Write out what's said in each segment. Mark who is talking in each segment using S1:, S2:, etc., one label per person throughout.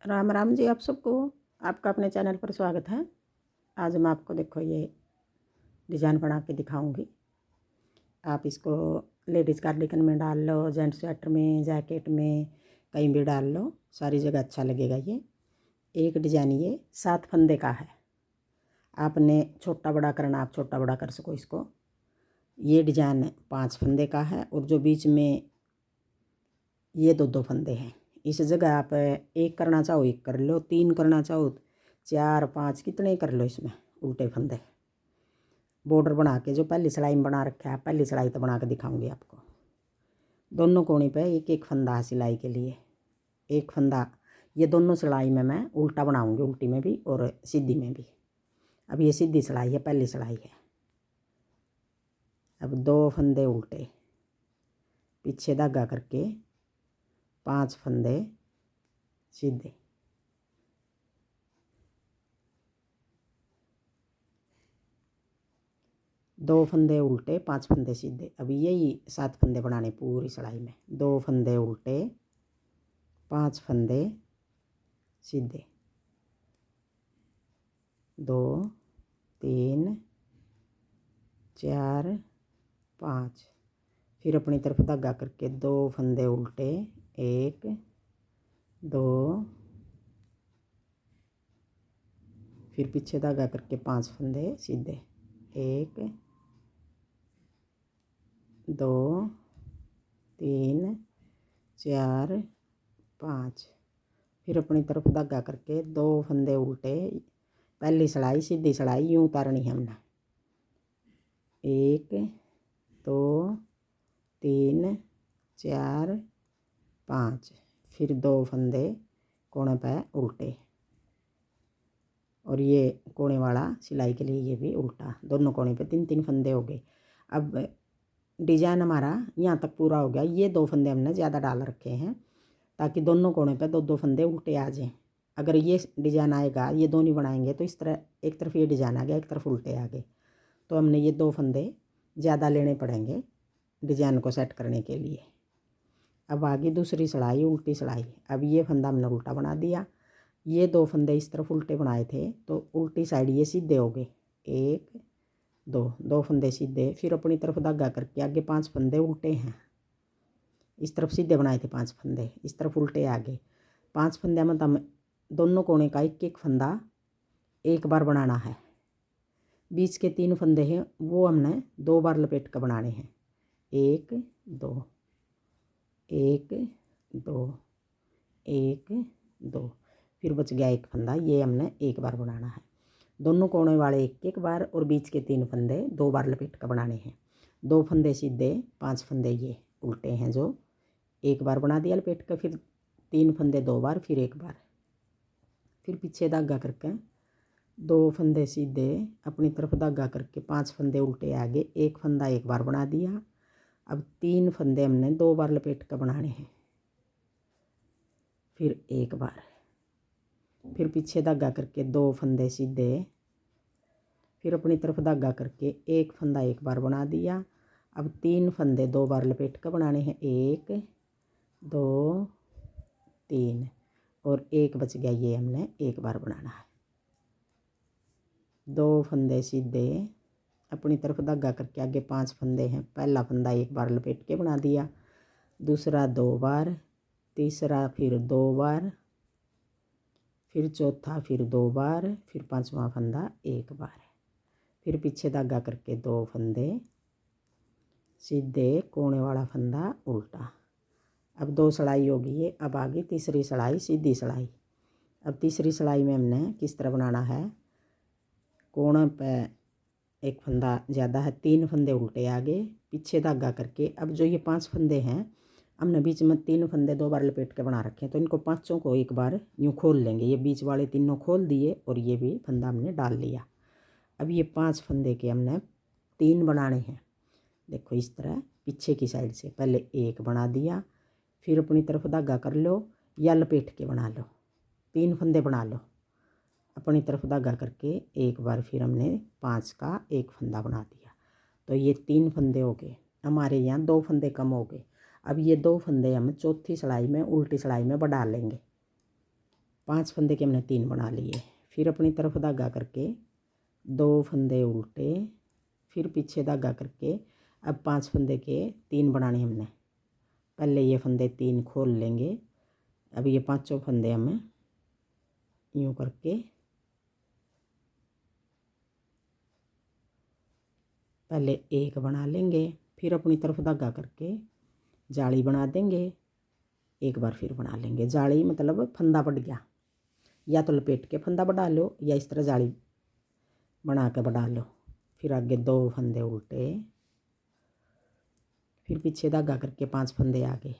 S1: राम राम जी। आप सबको आपका अपने चैनल पर स्वागत है। आज मैं आपको देखो ये डिज़ाइन बना के दिखाऊंगी। आप इसको लेडीज़ कार्डिगन में डाल लो, जेंट्स स्वेटर में, जैकेट में, कहीं भी डाल लो, सारी जगह अच्छा लगेगा। ये एक डिज़ाइन ये 7 फंदे का है। आपने छोटा बड़ा करना, आप छोटा बड़ा कर सको इसको। ये डिज़ाइन 5 फंदे का है और जो बीच में ये 2-2 फंदे हैं। इस जगह आप एक करना चाहो एक कर लो, 3 करना चाहो 4 5 कितने कर लो। इसमें उल्टे फंदे बॉर्डर बना के जो पहली सिलाई में बना रखा है, पहली सिलाई तो बना के दिखाऊंगी आपको। दोनों कोने पे एक एक फंदा है सिलाई के लिए। एक फंदा ये दोनों सिलाई में मैं उल्टा बनाऊंगी, उल्टी में भी और सीधी में भी। अब ये सीधी सिलाई है, पहली सिलाई है। अब 2 फंदे उल्टे, पीछे धागा करके 5 फंदे सीधे। दो फंदे उल्टे, 5 फंदे सीधे। अभी यही 7 फंदे बनाने पूरी सिलाई में। 2 फंदे उल्टे, 5 फंदे सीधे। 2 3 4 5। फिर अपनी तरफ धागा करके 2 फंदे उल्टे, 1 2। फिर पीछे धागा करके 5 फंदे सीधे, 1 2 3 4 5। फिर अपनी तरफ धागा करके 2 फंदे उल्टे, पहली सिलाई सीधी सिलाई यूँ उतारनी है हमने। 1 2 3 4 5। फिर 2 फंदे कोने पे उल्टे, और ये कोने वाला सिलाई के लिए ये भी उल्टा। दोनों कोने पे 3-3 फंदे हो गए। अब डिजाइन हमारा यहाँ तक पूरा हो गया। ये 2 फंदे हमने ज़्यादा डाल रखे हैं ताकि दोनों कोने पे 2-2 फंदे उल्टे आ जाएं। अगर ये डिजाइन आएगा, ये दो नहीं बनाएंगे तो इस तरह एक तरफ ये डिजाइन आ गया, एक तरफ उल्टे आ गए, तो हमने ये 2 फंदे ज़्यादा लेने पड़ेंगे डिजाइन को सेट करने के लिए। अब आगे दूसरी सिलाई, उल्टी सिलाई। अब ये फंदा हमने उल्टा बना दिया। ये 2 फंदे इस तरफ उल्टे बनाए थे तो उल्टी साइड ये सीधे हो गए, 1 2 फंदे सीधे। फिर अपनी तरफ धागा करके आगे 5 फंदे उल्टे हैं। इस तरफ सीधे बनाए थे 5 फंदे, इस तरफ उल्टे आ गए। 5 फंदे में हम दोनों कोने का एक एक फंदा एक बार बनाना है। बीच के 3 फंदे हैं वो हमने 2 बार लपेट कर बनाने हैं। 1 2 1 2 1 2। फिर बच गया एक फंदा, ये हमने एक बार बनाना है। दोनों कोने वाले एक एक बार और बीच के 3 फंदे 2 बार लपेट कर बनाने हैं। 2 फंदे सीधे, 5 फंदे ये उल्टे हैं जो एक बार बना दिया लपेट कर। फिर 3 फंदे 2 बार, फिर एक बार। फिर पीछे धागा करके 2 फंदे सीधे, अपनी तरफ धागा करके 5 फंदे उल्टे आगे, एक फंदा एक बार बना दिया। अब 3 फंदे हमने 2 बार लपेट कर बनाने हैं, फिर एक बार। फिर पीछे धागा करके 2 फंदे सीधे, फिर अपनी तरफ धागा करके एक फंदा एक बार बना दिया। अब 3 फंदे 2 बार लपेट कर बनाने हैं, 1 2 3, और एक बच गया, ये हमने एक बार बनाना है। 2 फंदे सीधे, अपनी तरफ धागा करके आगे 5 फंदे हैं। पहला फंदा एक बार लपेट के बना दिया, दूसरा 2 बार, तीसरा फिर 2 बार, फिर चौथा फिर 2 बार, फिर 5वां फंदा एक बार। फिर पीछे धागा करके 2 फंदे सीधे, कोने वाला फंदा उल्टा। अब 2 सिलाई होगी ये। अब आगे तीसरी सिलाई, सीधी सिलाई। अब तीसरी सिलाई में हमने किस तरह बनाना है, कोने पे एक फंदा ज़्यादा है, 3 फंदे उल्टे आगे, पीछे धागा करके। अब जो ये 5 फंदे हैं हमने बीच में 3 फंदे 2 बार लपेट के बना रखे हैं, तो इनको पाँचों को एक बार यूँ खोल लेंगे। ये बीच वाले तीनों खोल दिए और ये भी फंदा हमने डाल लिया। अब ये 5 फंदे के हमने 3 बनाने हैं। देखो इस तरह पीछे की साइड से पहले एक बना दिया, फिर अपनी तरफ धागा कर लो या लपेट के बना लो, 3 फंदे बना लो, अपनी तरफ धागा करके एक बार। फिर हमने 5 का एक फंदा बना दिया, तो ये 3 फंदे हो गए। हमारे यहाँ 2 फंदे कम हो गए। अब ये 2 फंदे हम चौथी सिलाई में, उल्टी सिलाई में बढ़ा लेंगे। 5 फंदे के हमने 3 बना लिए। फिर अपनी तरफ धागा करके 2 फंदे उल्टे, फिर पीछे धागा करके अब 5 फंदे के 3 बनाने हमने। पहले ये फंदे 3 खोल लेंगे। अब ये 5 फंदे हमें यूँ करके पहले एक बना लेंगे, फिर अपनी तरफ धागा करके जाली बना देंगे, एक बार फिर बना लेंगे। जाली मतलब फंदा बढ़ गया, या तो लपेट के फंदा बढ़ा लो या इस तरह जाली बना के बढ़ा लो। फिर आगे 2 फंदे उल्टे, फिर पीछे धागा करके 5 फंदे आगे,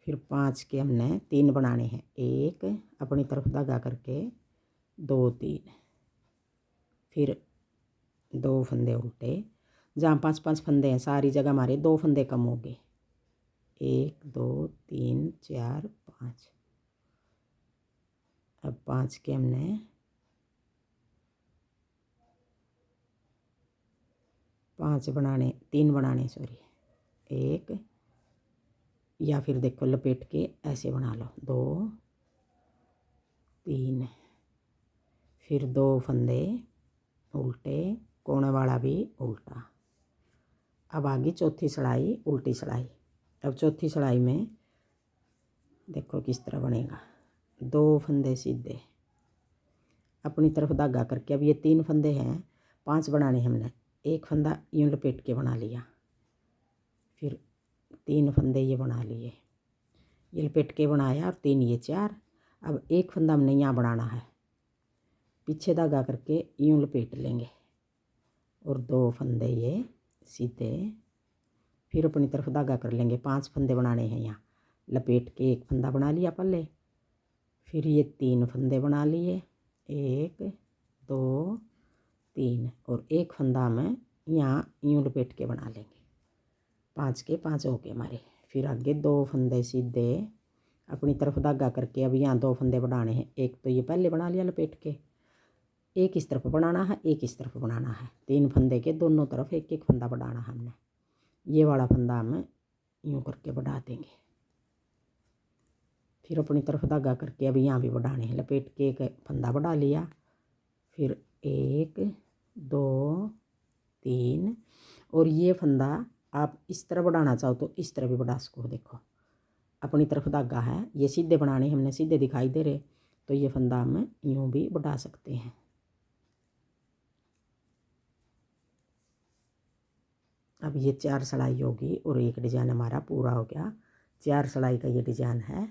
S1: फिर 5 के हमने 3 बनाने हैं। एक अपनी तरफ धागा करके 2 3, फिर 2 फंदे उल्टे। जहाँ 5 5 फंदे हैं सारी जगह हमारे 2 फंदे कम हो गए। 1 2 3 4 5। अब 5 के हमने 5 बनाने, 3 बनाने सॉरी। एक या फिर देखो लपेट के ऐसे बना लो, 2 3, फिर 2 फंदे उल्टे, कोने वाला भी उल्टा। अब आगे चौथी सिलाई उल्टी सिलाई। अब चौथी सिलाई में देखो किस तरह बनेगा। 2 फंदे सीधे, अपनी तरफ धागा करके अब ये 3 फंदे हैं, 5 बनाने हमने। एक फंदा यूँ लपेट के बना लिया, फिर 3 फंदे ये बना लिए, ये लपेट के बनाया, और 3 ये 4। अब एक फंदा हमने यहाँ बनाना है, पीछे धागा करके यूँ लपेट लेंगे, और 2 फंदे ये सीधे, फिर अपनी तरफ धागा कर लेंगे। 5 फंदे बनाने हैं यहाँ, लपेट के एक फंदा बना लिया पहले, फिर ये 3 फंदे बना लिए, 1 2 3, और एक फंदा हमें यहाँ यूँ लपेट के बना लेंगे। 5 के 5 हो गए हमारे। फिर आगे 2 फंदे सीधे, अपनी तरफ धागा करके अब यहाँ 2 फंदे बनाने हैं। एक तो ये पहले बना लिया लपेट के, एक इस तरफ बनाना है, एक इस तरफ बनाना है। 3 फंदे के दोनों तरफ एक एक फंदा बढ़ाना है हमने। ये वाला फंदा हमें यूँ करके बढ़ा देंगे, फिर अपनी तरफ धागा करके अब यहाँ भी बढ़ाने हैं। लपेट के एक फंदा बढ़ा लिया, फिर 1 2 3, और ये फंदा आप इस तरह बढ़ाना चाहो तो इस तरह भी बढ़ा सको। देखो अपनी तरफ धागा है, ये सीधे बनाने हमने, सीधे दिखाई दे रहे, तो ये फंदा हम यूँ भी बढ़ा सकते हैं। अब ये 4 सिलाई होगी और एक डिज़ाइन हमारा पूरा हो गया। 4 सिलाई का ये डिज़ाइन है।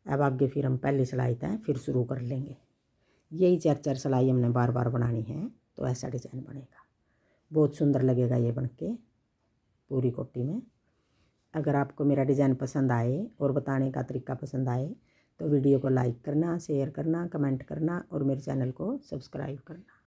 S1: अब आगे फिर हम पहली सिलाई तय फिर शुरू कर लेंगे। यही 4 सिलाई हमने बार बार बनानी है, तो ऐसा डिज़ाइन बनेगा। बहुत सुंदर लगेगा ये बनके पूरी कोटी में। अगर आपको मेरा डिज़ाइन पसंद आए और बताने का तरीका पसंद आए तो वीडियो को लाइक करना, शेयर करना, कमेंट करना और मेरे चैनल को सब्सक्राइब करना।